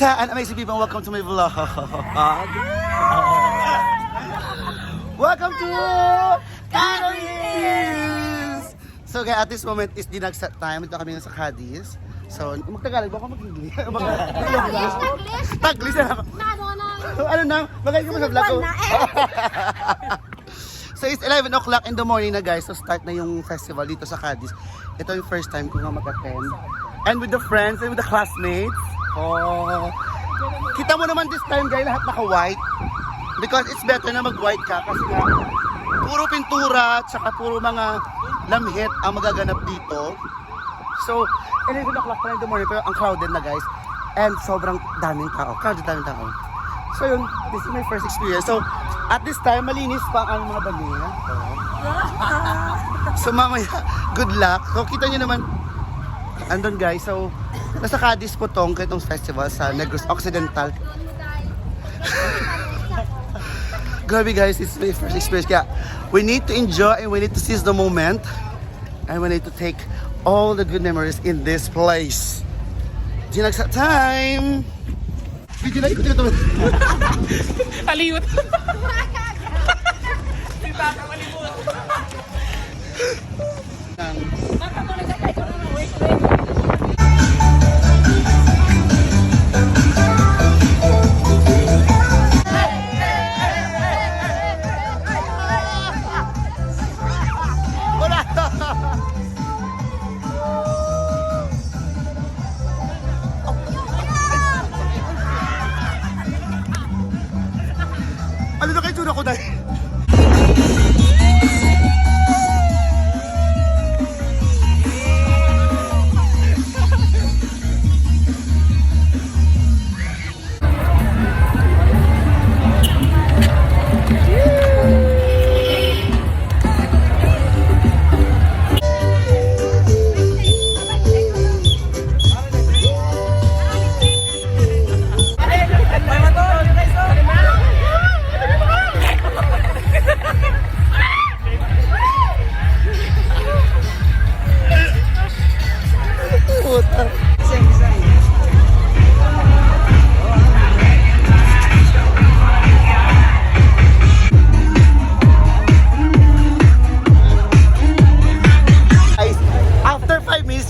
Kamusta? And amazing people, welcome to my vlog. Welcome to Cadiz! So guys, at this moment is dinagsa time. Ito kami sa Cadiz. So, magtagalog ba ako mag-English? Taglis na ako. Ano na? Magaling ka mo sa vlog ko. So it's 11 o'clock in the morning na guys. So start na yung festival dito sa Cadiz. Ito yung first time ko nga mag-attend. And with the friends and with the classmates. Oh. Kita mo naman this time guys, lahat naka-white. Because it's better na mag-white ka kasi nga puro pintura at saka puro mga lamhit ang magaganap dito. So 11 o'clock pa in the morning pero ang crowded na guys. And sobrang daming tao. Daming tao. So yun, this is my first experience. So at this time, malinis pa ang mga damit. So mamaya, good luck. So kita nyo naman, andun guys. So nasa Cadiz po tong festival sa Negros Occidental. Grabe guys, it's my first experience. Kaya we need to enjoy and we need to seize the moment. And we need to take all the good memories in this place. Dinagsa time! Video na ikot ito. Aliwot. Si Tata maliwot. Ano na kayo tuna ko dahil?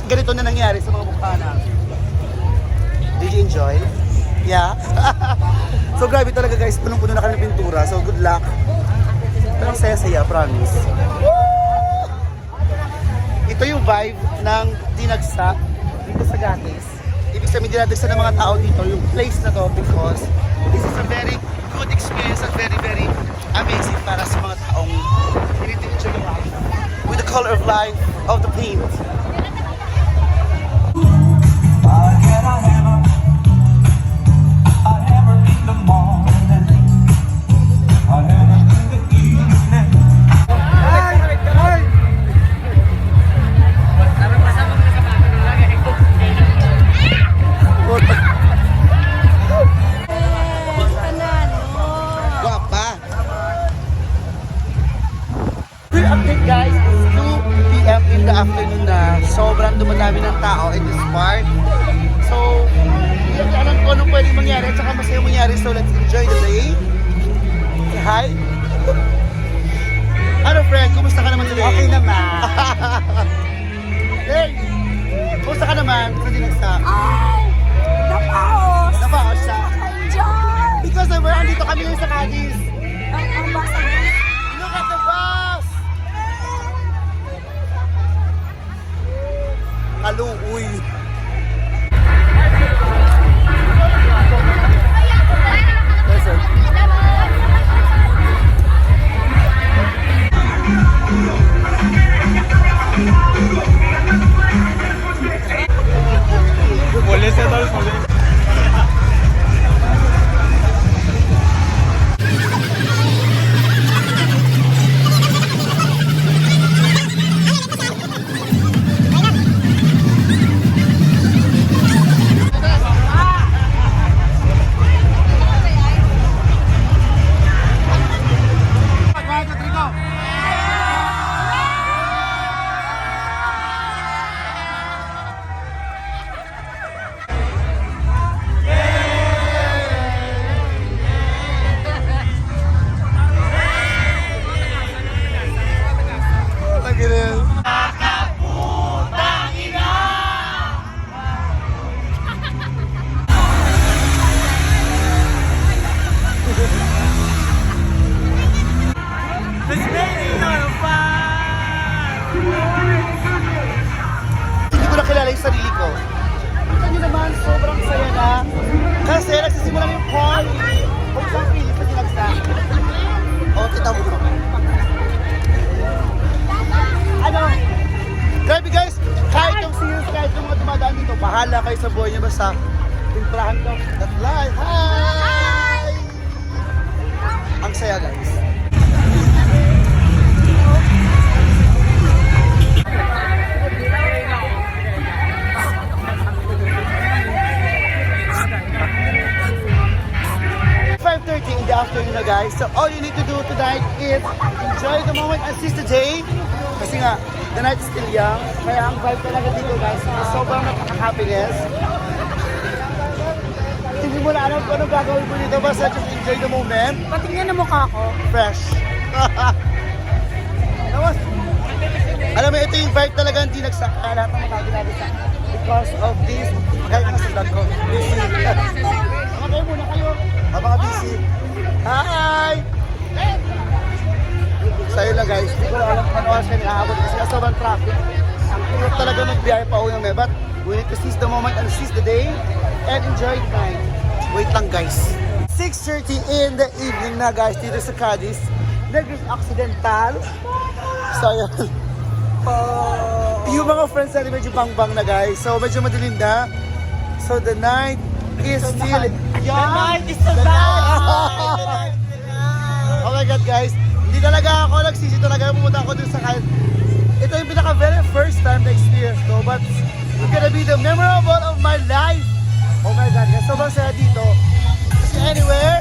Ganito na nangyari sa mga mukha namin. Did you enjoy? Yeah? So grabe talaga guys, punong-puno na kami ng pintura. So good luck. Pero ang saya-saya, promise. Woo! Ito yung vibe ng dinagsa dito sa Cadiz. Ibig sabihin dinadagsa ng mga tao dito, yung place na to because this is a very good experience and very, very amazing para sa mga taong enjoy life with the color of life of the paint. Update guys, it's 2 PM in the afternoon na sobrang dumadami ng tao in this park. So, hindi ko alam kung anong pwede mangyari at saka masaya mangyari. So, let's enjoy the day. Say hi. Ano friend, kumusta ka naman today? Okay naman. Hey, kumusta ka naman? Sa dinagsa? Ay! Napaos! Napaos siya. Enjoy! Because we're andito kami ngayon sa Cadiz. Ang basa mo. Look at the bus! Kaluuy. Boleh saya tahu boleh. basta timplahan ko. That's life. Hi! Ang saya guys. In the afternoon na guys. So all you need to do tonight is enjoy the moment and seize the day. Kasi nga, the night is still young. Kaya ang vibe talaga dito guys, sobrang napaka-happiness. Hindi mo na alam kung anong gagawin mo dito. Basta just enjoy the moment. Patingnan ang mukha ko. Fresh. Tapos, alam mo, ito yung vibe talaga hindi nagsaka lahat ng mga natin sa because of this. Kahit na sa vlog ko. Busy. Mga muna kayo. Mga busy. Hi! Sa'yo lang guys, hindi ko alam kung ano oras kayo nakaabot kasi sobrang traffic. Ang hirap talaga magbiyahe pa uwi ng may, but we need to seize the moment and seize the day and enjoy the night. Wait lang guys. 6:30 in the evening na guys dito sa Cadiz. Naging accidental. So ayun. Yung mga friends natin medyo bang-bang na guys. So medyo madilim na. So the night is still young. Oh my God guys, hindi talaga ako nagsisi talaga pumunta ako dun sa Cadiz. Ito yung pinaka very first time na experience ko, but it's gonna be the memorable of my life. Oh my God guys, sobrang saya dito. Kasi anywhere,